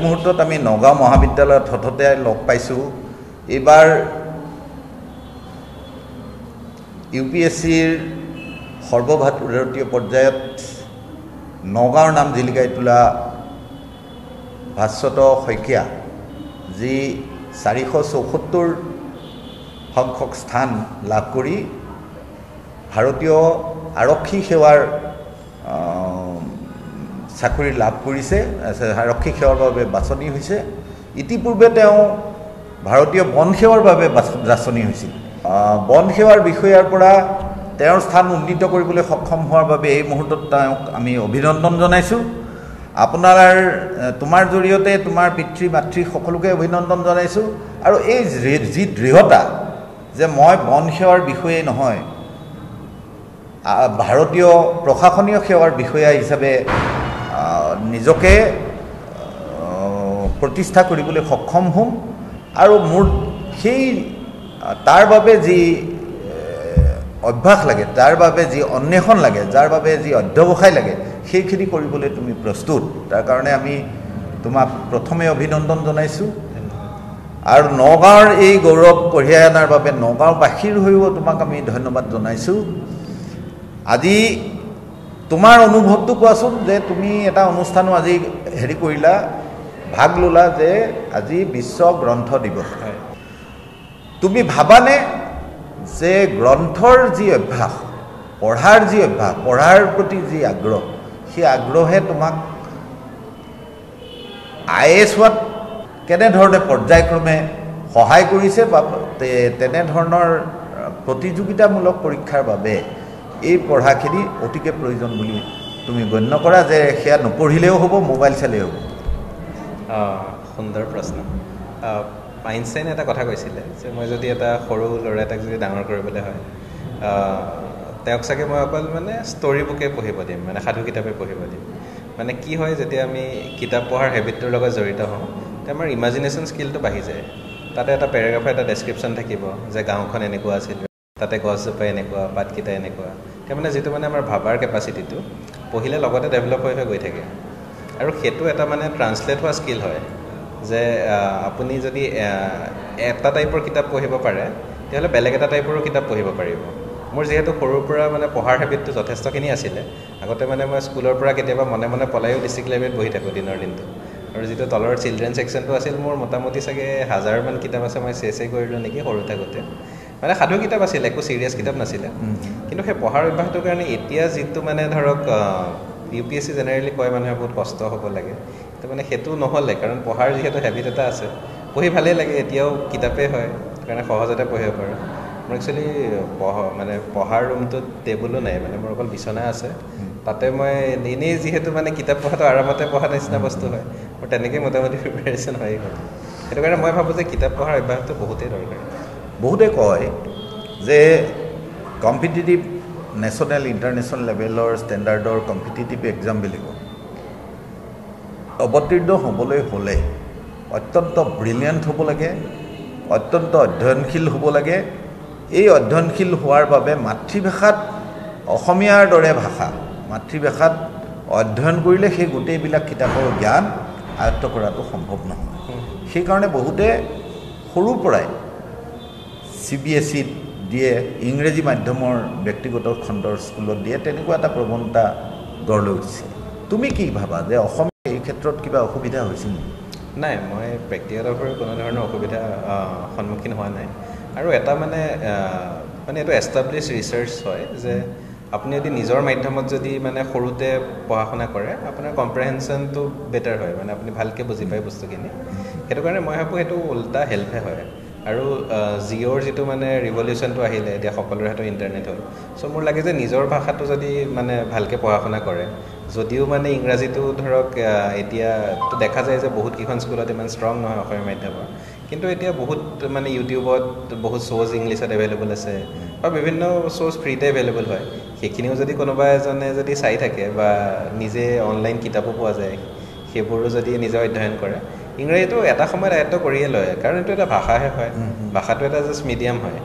মুহূৰ্তত আমি নগাঁও মহাবিদ্যালয়ত হঠাতে লগ পাইছোঁ এইবাৰ UPSCৰ সৰ্বভাৰতীয় পৰ্যায়ত নগাঁৱৰ নাম জিলিকাই তোলা ভাস্বত শইকীয়া যি 474 সংখ্যক স্থান লাভ কৰি ভাৰতীয় আৰক্ষী সেৱাৰ চাকৰি লাভ কৰিছে আৰক্ষী সেৱাৰ বাবে বাছনি হৈছে ইতিপূৰ্বে তেওঁ ভাৰতীয় বন সেৱাৰ বাবে বাছনি হৈছিল বন সেৱাৰ বিষয়াৰ পৰা তেওঁৰ স্থান উন্নীত কৰিবলৈ সক্ষম হোৱাৰ বাবে এই মুহূৰ্তত তেওঁক আমি অভিনন্দন জনাইছোঁ তোমাৰ জৰিয়তে তোমাৰ পিতৃ মাতৃ সকলোকে অভিনন্দন জনাইছোঁ আৰু এই যি দৃঢ়তা যে মই বন সেৱাৰ বিষয়ে নহয় ভাৰতীয় প্ৰশাসনীয় সেৱাৰ বিষয়া হিচাপে নিজকে প্ৰতিষ্ঠা কৰিবলৈ সক্ষম হ'ম আৰু মোৰ সেই তাৰ বাবে যি অভ্যাস লাগে তাৰ বাবে যি অন্বেষণ লাগে যাৰ বাবে যি অধ্যৱসায় লাগে সেইখিনি কৰিবলৈ তুমি প্ৰস্তুত তাৰ কাৰণে আমি তোমাক প্ৰথমে অভিনন্দন জনাইছোঁ আৰু নগাঁৱৰ এই গৌৰৱ কঢ়িয়াই অনাৰ বাবে নগাঁওবাসীৰ হৈও তোমাক আমি ধন্যবাদ জনাইছোঁ আজি তোমাৰ অনুভৱটো কোৱাচোন যে তুমি এটা অনুষ্ঠানো আজি হেৰি কৰিলা ভাগ ল'লা যে আজি বিশ্ব গ্ৰন্থ দিৱস তুমি ভাবানে যে গ্ৰন্থৰ যি অভ্যাস পঢ়াৰ প্ৰতি যি আগ্ৰহ সেই আগ্ৰহে তোমাক IAS হোৱাত কেনেধৰণে পৰ্যায়ক্ৰমে সহায় কৰিছে বা তেনেধৰণৰ প্ৰতিযোগিতামূলক পৰীক্ষাৰ বাবে এই পঢ়াখিনি অতিকে প্ৰয়োজন বুলি তুমি গণ্য কৰা যে সেয়া নপঢ়িলেও হ'ব মোবাইল চালেও হ'ব সুন্দৰ প্ৰশ্ন আইনষ্টাইন এটা কথা কৈছিলে যে মই যদি এটা সৰু ল'ৰা এটাক যদি ডাঙৰ কৰিবলৈ হয় তেওঁক চাগে মই অকল মানে ষ্টৰী বুকে পঢ়িব দিম মানে সাধু কিতাপে পঢ়িব দিম মানে কি হয় যেতিয়া আমি কিতাপ পঢ়াৰ হেবিটটোৰ লগত জড়িত হওঁ তেতিয়া আমাৰ ইমাজিনেশ্যন স্কিলটো বাঢ়ি যায় তাতে এটা পেৰাগ্ৰাফৰ এটা ডেছক্ৰিপশ্যন থাকিব যে গাঁওখন এনেকুৱা আছিল তাতে গছজোপা এনেকুৱা পাতকেইটা এনেকুৱা তাৰ মানে যিটো মানে আমাৰ ভাবাৰ কেপাচিটিটো পঢ়িলে লগতে ডেভেলপ হৈ গৈ থাকে আৰু সেইটো এটা মানে ট্ৰান্সলেট হোৱা স্কিল হয় যে আপুনি যদি এটা টাইপৰ কিতাপ পঢ়িব পাৰে তেতিয়াহ'লে বেলেগ এটা টাইপৰো কিতাপ পঢ়িব পাৰিব মোৰ যিহেতু সৰুৰ পৰা মানে পঢ়াৰ হেবিটটো যথেষ্টখিনি আছিলে আগতে মানে মই স্কুলৰ পৰা কেতিয়াবা মনে মনে পলায়ো ডিষ্ট্ৰিক্ট লাইব্ৰেৰীত বহি থাকোঁ দিনৰ দিনটো আৰু যিটো তলৰ চিলড্ৰেন ছেকশ্যনটো আছিল মোৰ মোটামুটি চাগে 1000মান কিতাপ আছে মই চেচেই কৰিলোঁ নেকি সৰু থাকোঁতে মানে সাধু কিতাপ আছিল একো চিৰিয়াছ কিতাপ নাছিলে কিন্তু সেই পঢ়াৰ অভ্যাসটোৰ কাৰণে এতিয়া যিটো মানে ধৰক UPSC জেনেৰেলি কয় মানুহে বহুত কষ্ট হ'ব লাগে তো মানে সেইটো নহ'লে কাৰণ পঢ়াৰ যিহেতু হেবিট এটা আছে পঢ়ি ভালেই লাগে এতিয়াও কিতাপেই হয় কাৰণে সহজতে পঢ়িব পাৰোঁ মোৰ একচুৱেলি মানে পঢ়াৰ ৰুমটোত টেবুলো নাই মানে মোৰ অকল বিচনা আছে তাতে মই এনেই যিহেতু মানে কিতাপ পঢ়াটো আৰামতে পঢ়া নিচিনা বস্তু হয় মোৰ তেনেকৈ মোটামুটি প্ৰিপেৰেশ্যন হৈ গ'ল সেইটো কাৰণে মই ভাবোঁ যে কিতাপ পঢ়াৰ অভ্যাসটো বহুতেই দৰকাৰী বহুতে কয় যে কম্পিটিটিভ নেশ্যনেল ইণ্টাৰনেশ্যনেল লেভেলৰ ষ্টেণ্ডাৰ্ডৰ কম্পিটিটিভ এক্সামবিলাকত অৱতীৰ্ণ হ'বলৈ হ'লে অত্যন্ত ব্ৰিলিয়েণ্ট হ'ব লাগে অত্যন্ত অধ্যয়নশীল হ'ব লাগে এই অধ্যয়নশীল হোৱাৰ বাবে মাতৃভাষাত অসমীয়াৰ দৰে ভাষা মাতৃভাষাত অধ্যয়ন কৰিলে সেই গোটেইবিলাক কিতাপৰ জ্ঞান আয়ত্ত কৰাটো সম্ভৱ নহয় সেইকাৰণে বহুতে সৰুৰ পৰাই CBSEত দিয়ে ইংৰাজী মাধ্যমৰ ব্যক্তিগত খণ্ডৰ স্কুলত দিয়ে তেনেকুৱা এটা প্ৰৱণতা গঢ় লৈ উঠিছে তুমি কি ভাবা যে অসমীয়া এই ক্ষেত্ৰত কিবা অসুবিধা হৈছিল নাই মই প্ৰেক্টিকেলভাৱে কোনো ধৰণৰ অসুবিধা সন্মুখীন হোৱা নাই আৰু এটা মানে এইটো এষ্টাব্লিছ ৰিচাৰ্চ হয় যে আপুনি যদি নিজৰ মাধ্যমত যদি মানে সৰুতে পঢ়া শুনা কৰে আপোনাৰ কম্প্ৰেহেনশ্যনটো বেটাৰ হয় মানে আপুনি ভালকৈ বুজি পায় বস্তুখিনি সেইটো কাৰণে মই ভাবোঁ সেইটো উল্টা হেল্পহে হয় আৰু জিঅ'ৰ যিটো মানে ৰিভলিউশ্যনটো আহিলে এতিয়া সকলোৰে হাতত ইণ্টাৰনেট হ'ল চ' মোৰ লাগে যে নিজৰ ভাষাটো যদি মানে ভালকৈ পঢ়া শুনা কৰে যদিও মানে ইংৰাজীটো ধৰক এতিয়াতো দেখা যায় যে বহুত কেইখন স্কুলত ইমান ষ্ট্ৰং নহয় অসমীয়া মাধ্যমৰ কিন্তু এতিয়া বহুত মানে ইউটিউবত বহুত শ্ব'জ ইংলিছত এভেইলেবল আছে বা বিভিন্ন শ্ব'জ ফ্ৰীতে এভেইলেবল হয় সেইখিনিও যদি কোনোবা এজনে যদি চাই থাকে বা নিজে অনলাইন কিতাপো পোৱা যায় সেইবোৰো যদি নিজে অধ্যয়ন কৰে ইংৰাজীটো এটা সময়ত আয়ত্ব কৰিয়ে লয় কাৰণ এইটো এটা ভাষাহে হয় ভাষাটো এটা জাষ্ট মিডিয়াম হয়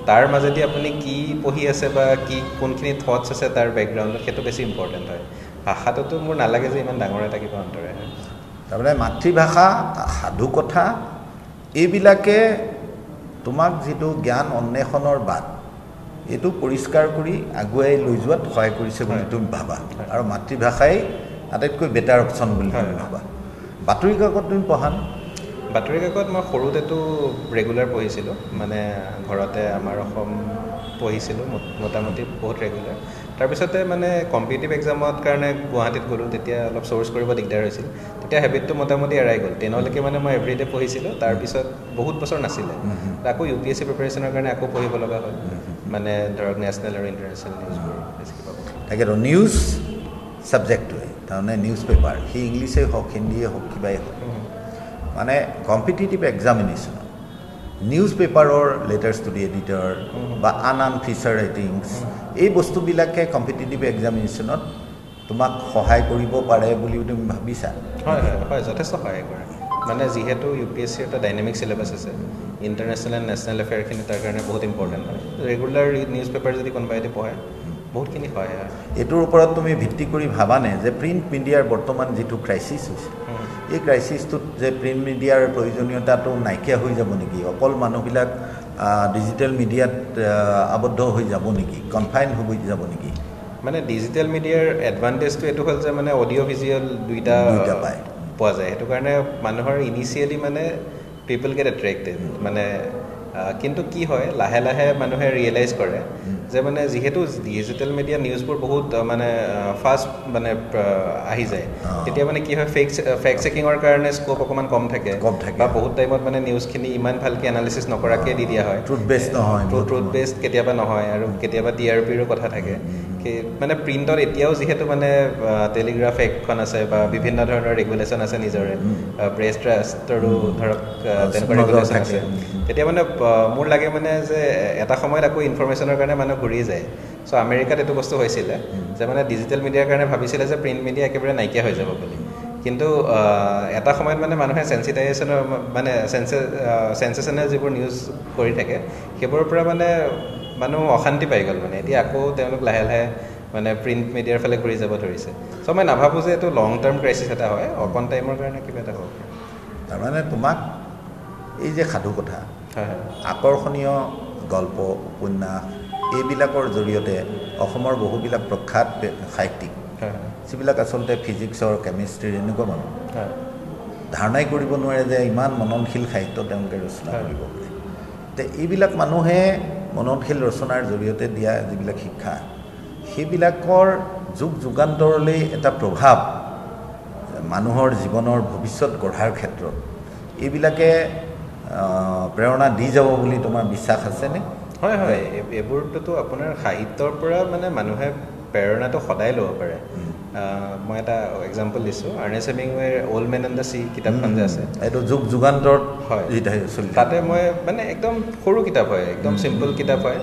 তাৰ মাজেদি আপুনি কি পঢ়ি আছে বা কি কোনখিনি থটছ আছে তাৰ বেকগ্ৰাউণ্ডত সেইটো বেছি ইম্পৰ্টেণ্ট হয় ভাষাটোতো মোৰ নালাগে যে ইমান ডাঙৰ এটা কিবা অন্তৰে হয় তাৰমানে মাতৃভাষা সাধুকথা এইবিলাকে তোমাক যিটো জ্ঞান অন্বেষণৰ বাট এইটো পৰিষ্কাৰ কৰি আগুৱাই লৈ যোৱাত সহায় কৰিছে বুলি তুমি ভাবা আৰু মাতৃভাষাই আটাইতকৈ বেটাৰ অপশ্যন বুলি তুমি ভাবা বাতৰি কাকত তুমি পঢ়া বাতৰি কাকত মই সৰুতেতো ৰেগুলাৰ পঢ়িছিলোঁ মানে ঘৰতে আমাৰ অসম পঢ়িছিলোঁ মোটামুটি বহুত ৰেগুলাৰ তাৰপিছতে মানে কম্পিটিটিভ এক্সামত কাৰণে গুৱাহাটীত গ'লোঁ তেতিয়া অলপ চ'ৰ্চ কৰিব দিগদাৰ হৈছিল তেতিয়া হেবিটটো মোটামুটি এৰাই গ'ল 10লৈকে মানে মই এভৰিডে পঢ়িছিলোঁ তাৰপিছত বহুত বছৰ নাছিলে আকৌ UPSC প্ৰিপাৰেশ্যনৰ কাৰণে আকৌ পঢ়িব লগা হ'ল মানে ধৰক নেশ্যনেল আৰু ইণ্টাৰনেশ্যনেল নিউজবোৰ বেছিকৈ পাব তাকেতো নিউজ ছাবজেক্টটোৱে তাৰমানে নিউজ পেপাৰ সি ইংলিছেই হওক হিন্দীয়ে হওক কিবাই হওক মানে কম্পিটিটিভ এক্সামিনেশ্যনত নিউজ পেপাৰৰ লেটাৰ্ছ টু দি এডিটৰ বা আন ফিচাৰ ৰাইটিংছ এই বস্তুবিলাকে কম্পিটিটিভ এক্সামিনেশ্যনত তোমাক সহায় কৰিব পাৰে বুলি তুমি ভাবিছা হয় হয় হয় যথেষ্ট সহায় কৰে মানে যিহেতু UPSC এটা ডাইনামিক চিলেবাছ আছে ইণ্টাৰনেশ্যনেল এণ্ড নেশ্যনেল এফেয়াৰখিনি তাৰ কাৰণে বহুত ইম্পৰ্টেণ্ট হয় ৰেগুলাৰ নিউজ পেপাৰ যদি কোনোবাই পঢ়ে বহুতখিনি সহায় হয় এইটোৰ ওপৰত তুমি ভিত্তি কৰি ভাবানে যে প্ৰিণ্ট মিডিয়াৰ বৰ্তমান যিটো ক্ৰাইচিছ হৈছে এই ক্ৰাইচিছটোত যে প্ৰিণ্ট মিডিয়াৰ প্ৰয়োজনীয়তাটো নাইকিয়া হৈ যাব নেকি অকল মানুহবিলাক ডিজিটেল মিডিয়াত আবদ্ধ হৈ যাব নেকি কনফাইন হৈ যাব নেকি মানে ডিজিটেল মিডিয়াৰ এডভান্টেজটো এইটো হ'ল যে মানে অডিঅ' ভিজুৱেল দুইটা পায় পোৱা যায় সেইটো কাৰণে মানুহৰ ইনিচিয়েলি মানে পিপল গেট এট্ৰেক্টেড মানে কিন্তু কি হয় লাহে লাহে মানুহে ৰিয়েলাইজ কৰে যে মানে যিহেতু ডিজিটেল মিডিয়া নিউজবোৰ বহুত মানে ফাষ্ট মানে আহি যায় তেতিয়া মানে কি হয় ফেক্ট চেকিঙৰ কাৰণে স্ক'প অকণমান কম থাকে বা বহুত টাইমত মানে নিউজখিনি ইমান ভালকৈ এনালিচিছ নকৰাকৈ দি দিয়া হয় ট্ৰুথ বেছড কেতিয়াবা নহয় আৰু কেতিয়াবা TRPৰো কথা থাকে মানে প্ৰিণ্টত এতিয়াও যিহেতু মানে টেলিগ্ৰাফ এক্টখন আছে বা বিভিন্ন ধৰণৰ ৰেগুলেশ্যন আছে নিজৰে প্ৰেছ ট্ৰাষ্টৰো ধৰক তেনেকুৱা ৰেগুলেশ্যন আছে তেতিয়া মানে মোৰ লাগে মানে যে এটা সময়ত আকৌ ইনফৰমেশ্যনৰ কাৰণে মানুহ ঘূৰি যায় চ' আমেৰিকাত এইটো বস্তু হৈছিলে যে মানে ডিজিটেল মিডিয়াৰ কাৰণে ভাবিছিলে যে প্ৰিণ্ট মিডিয়া একেবাৰে নাইকিয়া হৈ যাব বুলি কিন্তু এটা সময়ত মানে মানুহে চেঞ্চিটাইজেশ্যনৰ মানে চেঞ্চেশ্যনেল যিবোৰ নিউজ কৰি থাকে সেইবোৰৰ পৰা মানে মানুহ অশান্তি পাই গ'ল মানে এতিয়া আকৌ তেওঁলোক লাহে লাহে মানে প্ৰিণ্ট মিডিয়াৰ ফালে ঘূৰি যাব ধৰিছে চ' মই নাভাবোঁ যে এইটো লং টাৰ্ম ক্ৰাইচিছ এটা হয় অকণ টাইমৰ কাৰণে কিবা এটা হ'ব তাৰমানে তোমাক এই যে সাধুকথা আকৰ্ষণীয় গল্প উপন্যাস এইবিলাকৰ জৰিয়তে অসমৰ বহুবিলাক প্ৰখ্যাত সাহিত্যিক যিবিলাক আচলতে ফিজিক্সৰ কেমিষ্ট্ৰিৰ এনেকুৱা মানুহ ধাৰণাই কৰিব নোৱাৰে যে ইমান মননশীল সাহিত্য তেওঁলোকে ৰচনা কৰিব পাৰে তে এইবিলাক মানুহে মননশীল ৰচনাৰ জৰিয়তে দিয়া যিবিলাক শিক্ষা সেইবিলাকৰ যুগান্তৰলৈ এটা প্ৰভাৱ মানুহৰ জীৱনৰ ভৱিষ্যত গঢ়াৰ ক্ষেত্ৰত এইবিলাকে প্ৰেৰণা দি যাব বুলি তোমাৰ বিশ্বাস আছেনে হয় হয় এইবোৰটোতো আপোনাৰ সাহিত্যৰ পৰা মানে মানুহে প্ৰেৰণাটো সদায় ল'ব পাৰে মই এটা এক্সাম্পল দিছোঁ Ernest Hemingway old man and the sea কিতাপখন যে আছে এইটো যুগান্তৰত হয় তাতে মই মানে একদম সৰু কিতাপ হয় একদম চিম্পল কিতাপ হয়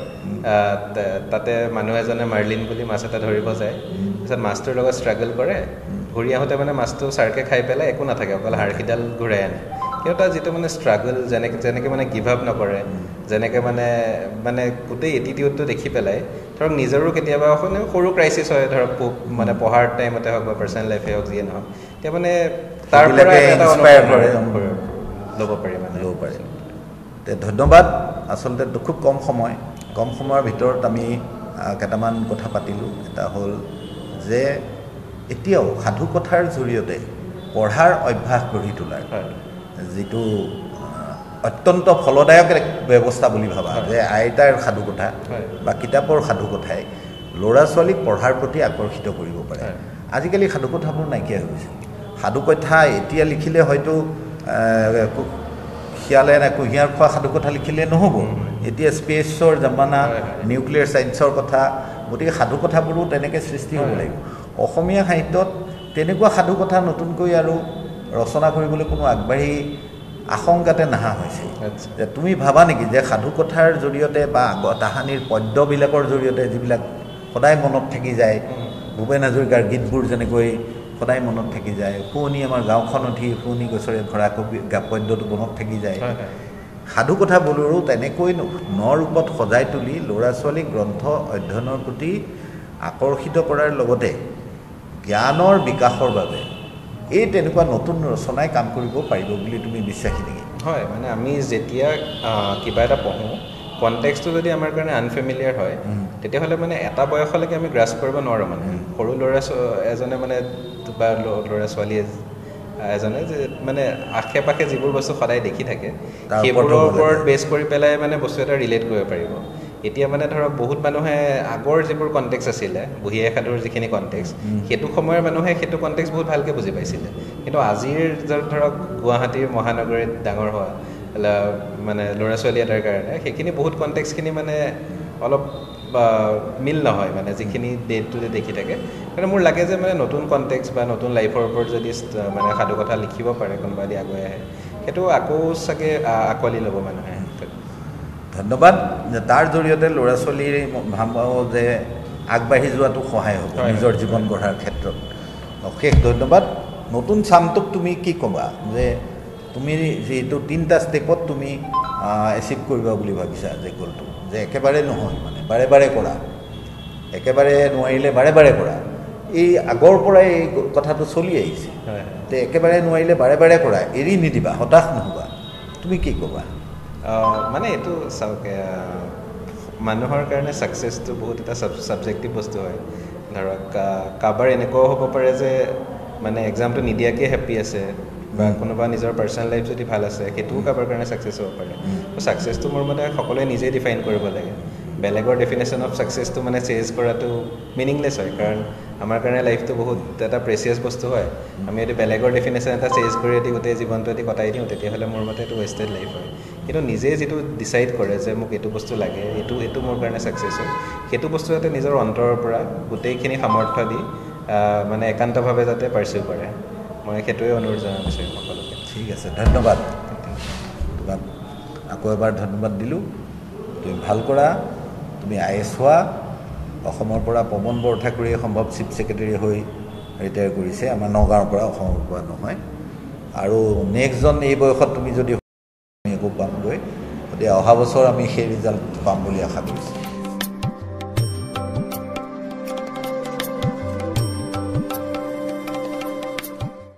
তাতে মানুহ এজনে মাৰ্লিন বুলি মাছ এটা ধৰিব যায় তাৰপিছত মাছটোৰ লগত ষ্ট্ৰাগল কৰে ঘূৰি আহোঁতে মানে মাছটো চাৰ্কে খাই পেলাই একো নাথাকে অকল হাড়কিডাল ঘূৰাই আনে কিন্তু তাৰ যিটো মানে ষ্ট্ৰাগল যেনেকৈ মানে গিভ আপ নকৰে যেনেকৈ মানে গোটেই এটিটিউডটো দেখি পেলাই ধৰক নিজৰো কেতিয়াবা সৰু ক্ৰাইচিছ হয় ধৰক মানে পঢ়াৰ টাইমতে হওক বা পাৰ্চনেল লাইফে হওক যিয়ে নহওক এতিয়া মানে তাৰ পৰা এটা ল'ব পাৰি মানে ল'ব পাৰি ধন্যবাদ আচলতে খুব কম সময়ৰ ভিতৰত আমি কেইটামান কথা পাতিলোঁ এটা হ'ল যে এতিয়াও সাধুকথাৰ জৰিয়তে পঢ়াৰ অভ্যাস গঢ়ি তোলাৰ যিটো অত্যন্ত ফলদায়ক এক ব্যৱস্থা বুলি ভাবা যে আইতাৰ সাধুকথা বা কিতাপৰ সাধুকথাই ল'ৰা ছোৱালীক পঢ়াৰ প্ৰতি আকৰ্ষিত কৰিব পাৰে আজিকালি সাধুকথাবোৰ নাইকিয়া হৈ গৈছে সাধুকথা এতিয়া লিখিলে হয়তো শিয়ালে কুঁহিয়াৰ খোৱা সাধুকথা লিখিলে নহ'ব এতিয়া স্পেচৰ জামানা নিউক্লিয়াৰ ছায়েন্সৰ কথা গতিকে সাধুকথাবোৰো তেনেকৈ সৃষ্টি হ'ব লাগিব অসমীয়া সাহিত্যত তেনেকুৱা সাধুকথা নতুনকৈ আৰু ৰচনা কৰিবলৈ কোনো আগবাঢ়ি আশংকাতে নাহা হৈছে যে তুমি ভাবা নেকি যে সাধুকথাৰ জৰিয়তে বা তাহানিৰ পদ্যবিলাকৰ জৰিয়তে যিবিলাক সদায় মনত থাকি যায় ভূপেন হাজৰিকাৰ গীতবোৰ যেনেকৈ সদায় মনত থাকি যায় শুৱনি আমাৰ গাঁওখন উঠি শুৱনি গছৰে ভৰা কবি পদ্যটো মনত থাকি যায় সাধুকথাবোৰো তেনেকৈ নৰূপত সজাই তুলি ল'ৰা ছোৱালীক গ্ৰন্থ অধ্যয়নৰ প্ৰতি আকৰ্ষিত কৰাৰ লগতে জ্ঞানৰ বিকাশৰ বাবে এই তেনেকুৱা নতুন ৰচনাই কাম কৰিব পাৰিব বুলি তুমি বিশ্বাসী নেকি? হয়, মানে আমি যেতিয়া কিবা এটা পঢ়োঁ, কণ্টেক্সটো যদি আমাৰ কাৰণে আনফেমিলিয়াৰ হয়, তেতিয়াহ'লে মানে এটা বয়সলৈকে আমি গ্ৰাছ কৰিব নোৱাৰোঁ। মানে সৰু ল'ৰা এজনে মানে বা ল'ৰা ছোৱালী এজনে যে মানে আশে পাশে যিবোৰ বস্তু সদায় দেখি থাকে, সেইবোৰৰ ওপৰত বেছ কৰি পেলাই মানে বস্তু এটা ৰিলেট কৰিব পাৰিব। এতিয়া মানে ধৰক বহুত মানুহে আগৰ যিবোৰ কণ্টেক্স আছিলে, বুঢ়ী আই সাধুৰ যিখিনি কণ্টেক্স, সেইটো সময়ৰ মানুহে সেইটো কণ্টেক্স বহুত ভালকৈ বুজি পাইছিলে। কিন্তু আজিৰ ধৰক গুৱাহাটীৰ মহানগৰীত ডাঙৰ হোৱা মানে ল'ৰা ছোৱালী এটাৰ কাৰণে সেইখিনি বহুত কণ্টেক্সখিনি মানে অলপ মিল নহয়, মানে যিখিনি ডে টু ডে দেখি থাকে। কিন্তু মোৰ লাগে যে মানে নতুন কণ্টেক্স বা নতুন লাইফৰ ওপৰত যদি মানে সাধু কথা লিখিব পাৰে কোনোবা দি আগুৱাই আহে, সেইটো আকৌ চাগে আঁকোৱালি ল'ব মানুহে। ধন্যবাদ। তাৰ জৰিয়তে ল'ৰা ছোৱালীৰ ভাবোঁ যে আগবাঢ়ি যোৱাটো সহায় হ'ব নিজৰ জীৱন গঢ়াৰ ক্ষেত্ৰত। অশেষ ধন্যবাদ। নতুন চামটোক তুমি কি ক'বা যে তুমি যিহেতু 3টা ষ্টেপত তুমি এচিভ কৰিবা বুলি ভাবিছা যে গ'লটো, যে একেবাৰে নহয় মানে বাৰে বাৰে কৰা, একেবাৰে নোৱাৰিলে বাৰে বাৰে কৰা, এই আগৰ পৰাই এই কথাটো চলি আহিছে যে একেবাৰে নোৱাৰিলে বাৰে বাৰে কৰা, এৰি নিদিবা, হতাশ নহ'বা, তুমি কি ক'বা? মানে এইটো চাওক, মানুহৰ কাৰণে ছাকচেছটো বহুত এটা ছাবজেক্টিভ বস্তু হয়। ধৰক কাৰোবাৰ এনেকুৱাও হ'ব পাৰে যে মানে এক্সামটো নিদিয়াকৈ হেপ্পী আছে, বা কোনোবা নিজৰ পাৰ্চনেল লাইফ যদি ভাল আছে, সেইটোও কাৰোবাৰ কাৰণে ছাকচেছ হ'ব পাৰে। ছাকচেছটো মোৰ মতে সকলোৱে নিজেই ডিফাইন কৰিব লাগে। বেলেগৰ ডেফিনেশ্যন অফ ছাকচেছটো মানে চেজ কৰাটো মিনিংলেছ হয়, কাৰণ আমাৰ কাৰণে লাইফটো বহুত এটা প্ৰেচিয়াছ বস্তু হয়। আমি যদি বেলেগৰ ডেফিনেশ্যন এটা চেজ কৰি যদি গোটেই জীৱনটো যদি কটাই দিওঁ, তেতিয়াহ'লে মোৰ মতে এইটো ৱেষ্টেড লাইফ হয়। কিন্তু নিজে যিটো ডিচাইড কৰে যে মোক এইটো বস্তু লাগে, এইটো মোৰ কাৰণে ছাকচেছ হয়, সেইটো বস্তু যাতে নিজৰ অন্তৰৰ পৰা গোটেইখিনি সামৰ্থ্য দি মানে একান্তভাৱে যাতে পাৰ্চিউ কৰে, মই সেইটোৱে অনুৰোধ জনাব বিচাৰিম সকলোকে। ঠিক আছে, ধন্যবাদ। তোমাক আকৌ এবাৰ ধন্যবাদ দিলোঁ। তুমি ভাল কৰা, তুমি IAS হোৱা। অসমৰ পৰা পৱন বৰঠাকুৰীয়ে সম্ভৱ চিফ ছেক্ৰেটেৰী হৈ ৰিটায়াৰ কৰিছে, আমাৰ নগাঁৱৰ পৰা, অসমৰ পৰা নহয়। আৰু নেক্সটজন এই বয়সত তুমি যদি আমি একো পামগৈ, গতিকে অহা বছৰ আমি সেই ৰিজাল্ট পাম বুলি আশা কৰিছোঁ।